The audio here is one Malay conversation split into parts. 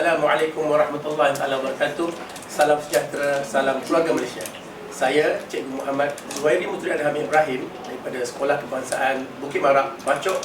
Assalamualaikum warahmatullahi wabarakatuh. Salam sejahtera, salam keluarga Malaysia. Saya Cikgu Muhammad Zuhairi Mutri Adham Ibrahim daripada Sekolah Kebangsaan Bukit Marak, Bacok,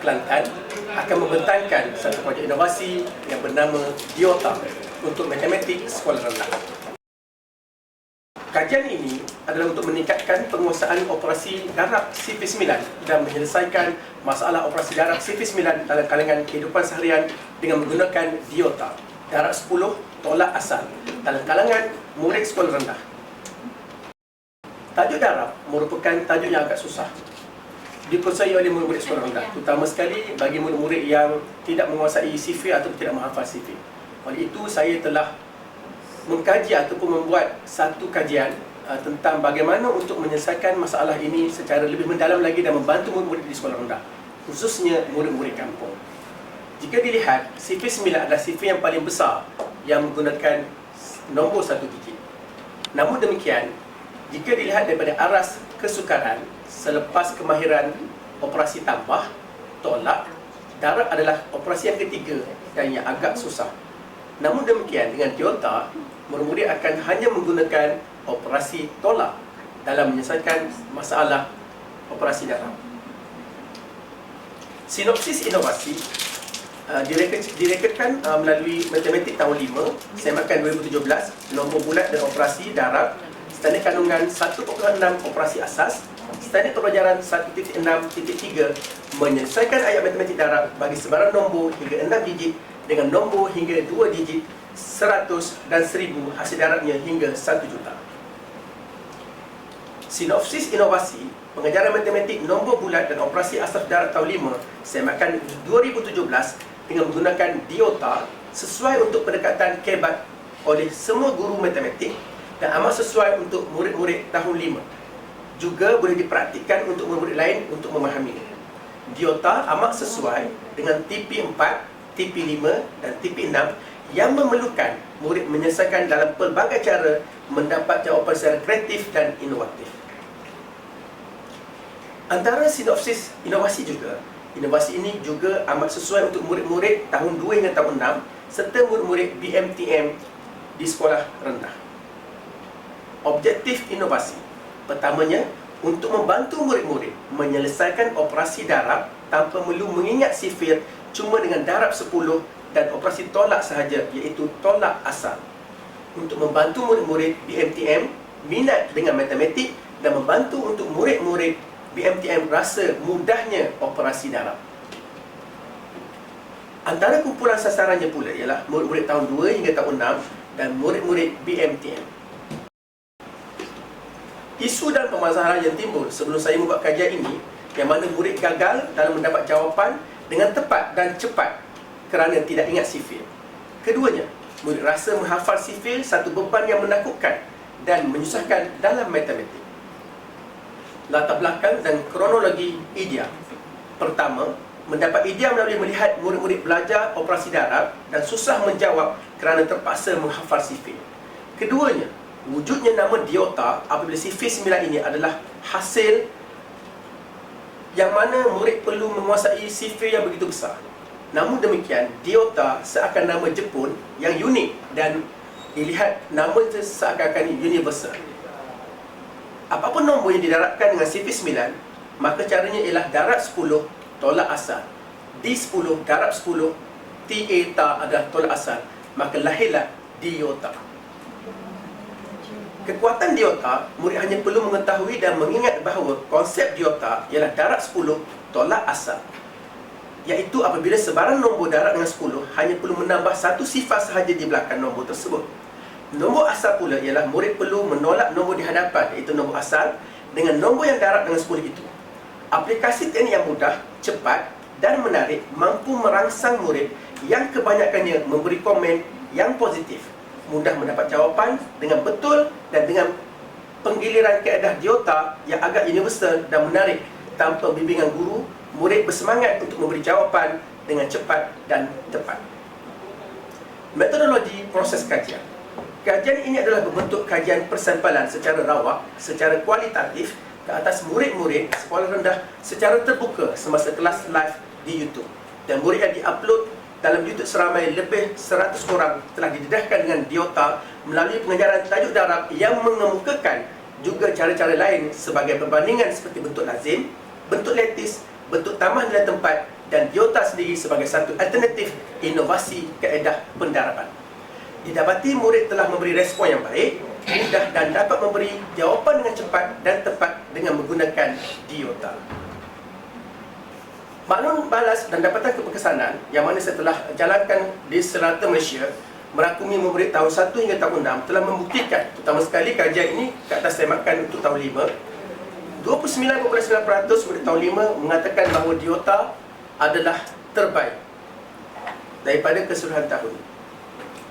Kelantan akan membentangkan satu projek inovasi yang bernama DIOTA untuk matematik sekolah rendah. Kajian ini adalah untuk meningkatkan penguasaan operasi darab CV9 dan menyelesaikan masalah operasi darab CV9 dalam kalangan kehidupan seharian dengan menggunakan DIOTA, darab 10 tolak asal dalam kalangan murid sekolah rendah. Tajuk darab merupakan tajuk yang agak susah dikuasai oleh murid-murid sekolah rendah, terutama sekali bagi murid-murid yang tidak menguasai CV atau tidak menghafal CV. Oleh itu, saya telah mengkaji ataupun membuat satu kajian tentang bagaimana untuk menyelesaikan masalah ini secara lebih mendalam lagi dan membantu murid-murid di sekolah rendah, khususnya murid-murid kampung. Jika dilihat, CV9 adalah CV yang paling besar yang menggunakan nombor 1 digit. Namun demikian, jika dilihat daripada aras kesukaran selepas kemahiran operasi tambah, tolak, darab adalah operasi yang ketiga dan yang agak susah. Namun demikian, dengan DIOTA, murid-murid akan hanya menggunakan operasi tolak dalam menyelesaikan masalah operasi darab. Sinopsis inovasi direkodkan melalui matematik tahun 5, semakan 2017, nombor bulat dan operasi darab, standard kandungan 1.6 operasi asas, standard pembelajaran 1.6.3, menyelesaikan ayat matematik darab bagi sebarang nombor hingga 6 digit dengan nombor hingga 2 digit, 100 dan 1000, hasil darabnya hingga 1 juta. Sinopsis inovasi pengajaran matematik nombor bulat dan operasi asas darab tahun 5, semakan 2017 dengan menggunakan DIOTA sesuai untuk pendekatan kebat oleh semua guru matematik dan amat sesuai untuk murid-murid tahun 5. Juga boleh dipraktikkan untuk murid-murid lain untuk memahami. DIOTA amat sesuai dengan TP4, TP5 dan TP6 yang memerlukan murid menyelesaikan dalam pelbagai cara mendapat jawapan secara kreatif dan inovatif. Antara sinopsis inovasi juga, inovasi ini juga amat sesuai untuk murid-murid tahun 2 hingga tahun 6 serta murid-murid BMTM di sekolah rendah. Objektif inovasi pertamanya, untuk membantu murid-murid menyelesaikan operasi darab tanpa perlu mengingat sifir cuma dengan darab 10 dan operasi tolak sahaja, iaitu tolak asal. Untuk membantu murid-murid BMTM minat dengan matematik dan membantu untuk murid-murid BMTM rasa mudahnya operasi darab. Antara kumpulan sasarannya pula ialah murid-murid tahun 2 hingga tahun 6 dan murid-murid BMTM. Isu dan permasalahan yang timbul sebelum saya membuat kajian ini, yang mana murid gagal dalam mendapat jawapan dengan tepat dan cepat kerana tidak ingat sifir. Keduanya, murid rasa menghafal sifir satu beban yang menakutkan dan menyusahkan dalam matematik. Latar belakang dan kronologi idea. Pertama, mendapat idea melalui melihat murid-murid belajar operasi darab dan susah menjawab kerana terpaksa menghafal sifir. Keduanya, wujudnya nama DIOTA apabila sifir 9 ini adalah hasil yang mana murid perlu menguasai sifir yang begitu besar. Namun demikian, DIOTA seakan nama Jepun yang unik dan dilihat nama itu seakan-akan universal. Apapun nombor yang didarabkan dengan sifir 9, maka caranya ialah darab 10 tolak asal. D10 darab 10, TA adalah tolak asal, maka lahirlah DIOTA. Kekuatan DIOTA, murid hanya perlu mengetahui dan mengingat bahawa konsep DIOTA ialah darab 10 tolak asal, iaitu apabila sebarang nombor darab dengan 10 hanya perlu menambah satu sifar sahaja di belakang nombor tersebut. Nombor asal pula ialah murid perlu menolak nombor di hadapan, iaitu nombor asal, dengan nombor yang darab dengan 10 itu. Aplikasi teknik yang mudah, cepat dan menarik mampu merangsang murid yang kebanyakannya memberi komen yang positif, mudah mendapat jawapan dengan betul dan dengan penggiliran kaedah DIOTA yang agak universal dan menarik tanpa bimbingan guru, murid bersemangat untuk memberi jawapan dengan cepat dan tepat. Metodologi proses kajian. Kajian ini adalah berbentuk kajian persampalan secara rawak, secara kualitatif ke atas murid-murid sekolah rendah secara terbuka semasa kelas live di YouTube. Dan murid yang diupload dalam YouTube seramai lebih 100 orang telah didedahkan dengan Diota melalui pengajaran tajuk darab yang mengemukakan juga cara-cara lain sebagai perbandingan seperti bentuk lazim, bentuk lattice, bentuk tambah nilai tempat dan Diota sendiri sebagai satu alternatif inovasi kaedah pendaraban. Didapati murid telah memberi respon yang baik, mudah dan dapat memberi jawapan dengan cepat dan tepat dengan menggunakan Diota. Maklum balas dan dapatan kepekesanan yang mana saya telah jalankan di serata Malaysia merakumi murid tahun 1 hingga tahun 6 telah membuktikan, terutama sekali kajian ini ke atas temakan untuk tahun 5, 29.9% murid tahun 5 mengatakan bahawa Diota adalah terbaik daripada keseluruhan tahun.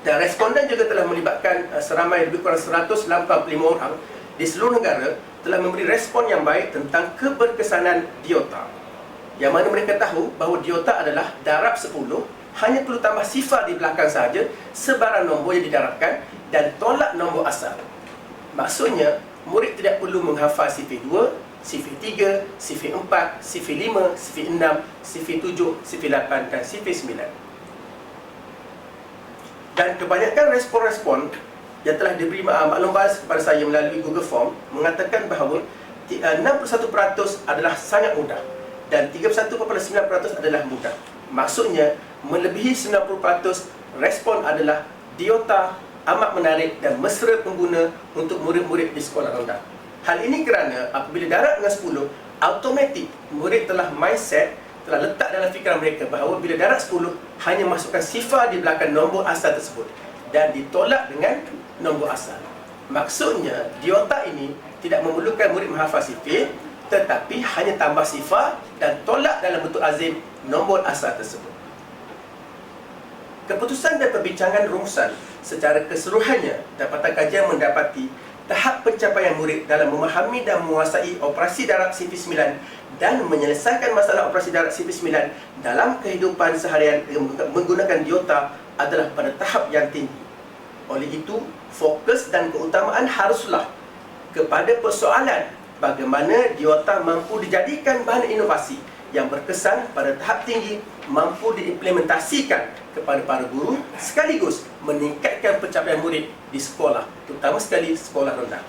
Dan responden juga telah melibatkan seramai lebih kurang 185 orang di seluruh negara telah memberi respon yang baik tentang keberkesanan Diota. Yang mana mereka tahu bahawa Diota adalah darab 10, hanya perlu tambah sifar di belakang sahaja sebarang nombor yang didarabkan dan tolak nombor asal. Maksudnya, murid tidak perlu menghafal sifir 2, sifir 3, sifir 4, sifir 5, sifir 6, sifir 7, sifir 8 dan sifir 9. Dan kebanyakan respon-respon yang telah diberi maklum balas kepada saya melalui Google Form mengatakan bahawa 61% adalah sangat mudah dan 31.9% adalah mudah. Maksudnya, melebihi 90% respon adalah Diota amat menarik dan mesra pengguna untuk murid-murid di sekolah rendah. Hal ini kerana apabila darab dengan 10, automatik murid telah mindset, telah letak dalam fikiran mereka bahawa bila darab 10, hanya masukkan sifar di belakang nombor asal tersebut dan ditolak dengan nombor asal. Maksudnya, Diota ini tidak memerlukan murid menghafal sifir, tetapi hanya tambah sifar dan tolak dalam bentuk azim nombor asal tersebut. Keputusan dan perbincangan rumusan secara keseluruhannya, dapatan kajian mendapati tahap pencapaian murid dalam memahami dan menguasai operasi darab sifir 9 dan menyelesaikan masalah operasi darab sifir 9 dalam kehidupan seharian menggunakan Diota adalah pada tahap yang tinggi. Oleh itu, fokus dan keutamaan haruslah kepada persoalan bagaimana Diota mampu dijadikan bahan inovasi yang berkesan pada tahap tinggi, mampu diimplementasikan kepada para guru sekaligus meningkatkan pencapaian murid di sekolah, terutama sekali sekolah rendah.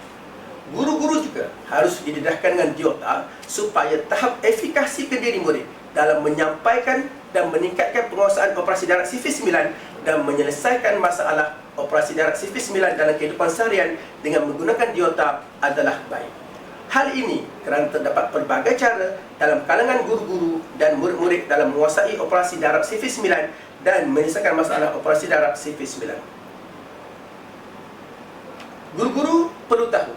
Guru-guru juga harus didedahkan dengan Diota supaya tahap efikasi ke diri murid dalam menyampaikan dan meningkatkan penguasaan operasi darab sifir 9 dan menyelesaikan masalah operasi darab sifir 9 dalam kehidupan seharian dengan menggunakan Diota adalah baik. Hal ini kerana terdapat pelbagai cara dalam kalangan guru-guru dan murid-murid dalam menguasai operasi darab sifir 9 dan menyelesaikan masalah operasi darab sifir 9. Guru-guru perlu tahu,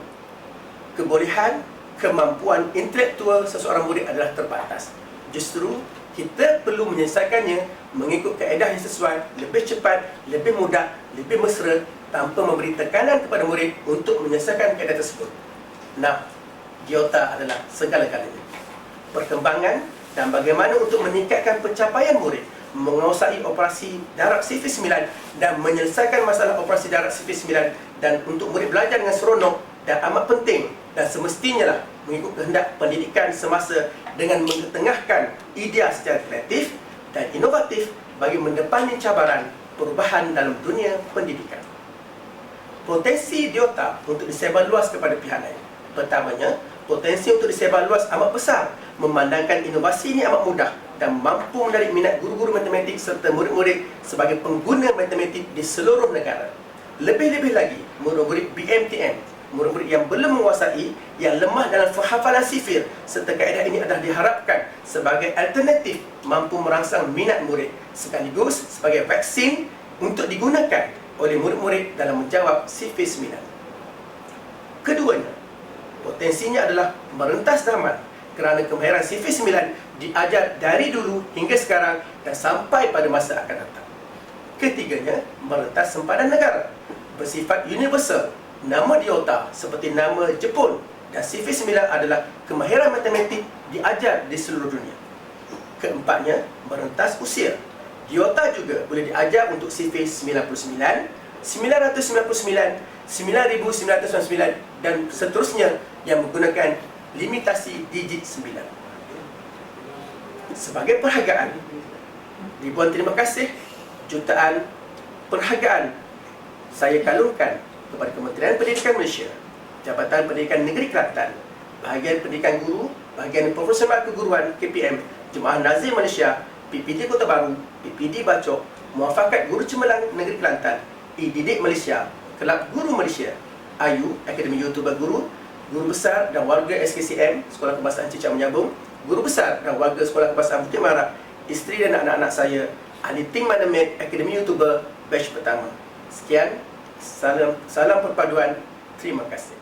kebolehan, kemampuan intelektual seseorang murid adalah terbatas. Justru, kita perlu menyelesaikannya mengikut kaedah yang sesuai, lebih cepat, lebih mudah, lebih mesra tanpa memberi tekanan kepada murid untuk menyelesaikan kaedah tersebut. Nah, Diota adalah segala-galanya. Perkembangan dan bagaimana untuk meningkatkan pencapaian murid menguasai operasi darab sifir 9 dan menyelesaikan masalah operasi darab sifir 9 dan untuk murid belajar dengan seronok dan amat penting dan semestinya lah mengikut kehendak pendidikan semasa dengan mengetengahkan idea secara kreatif dan inovatif bagi mendepani cabaran perubahan dalam dunia pendidikan. Potensi Diota untuk disebar luas kepada pihak lain. Pertamanya, potensi untuk disebar luas amat besar memandangkan inovasi ini amat mudah dan mampu menarik minat guru-guru matematik serta murid-murid sebagai pengguna matematik di seluruh negara. Lebih-lebih lagi, murid-murid BMTM, murid-murid yang belum menguasai, yang lemah dalam hafalan sifir serta kaedah ini adalah diharapkan sebagai alternatif mampu merangsang minat murid sekaligus sebagai vaksin untuk digunakan oleh murid-murid dalam menjawab sifir 9. Keduanya, potensinya adalah merentas zaman kerana kemahiran sifir 9 diajar dari dulu hingga sekarang dan sampai pada masa akan datang. Ketiganya, merentas sempadan negara bersifat universal. Nama Diota seperti nama Jepun dan sifir 9 adalah kemahiran matematik diajar di seluruh dunia. Keempatnya, merentas usia. Diota juga boleh diajar untuk sifir 99, 999, 9999 dan seterusnya yang menggunakan limitasi digit 9. Sebagai perhargaan, ribuan terima kasih jutaan penghargaan saya kalungkan kepada Kementerian Pendidikan Malaysia, Jabatan Pendidikan Negeri Kelantan, Bahagian Pendidikan Guru, Bahagian Profesional Keguruan KPM, Jemaah Nazir Malaysia, PPD Kota Baru, PPD Bacok, Muafakat Guru Cemerlang Negeri Kelantan, Didik Malaysia, Kelab Guru Malaysia, AYU, Akademi YouTuber Guru, Guru Besar dan Warga SKCM, Sekolah Kebangsaan Cicak Menyambung, Guru Besar dan Warga Sekolah Kebangsaan Bukit Marak, isteri dan anak-anak saya, ahli tim Manamed Akademi YouTuber batch pertama. Sekian, salam perpaduan, terima kasih.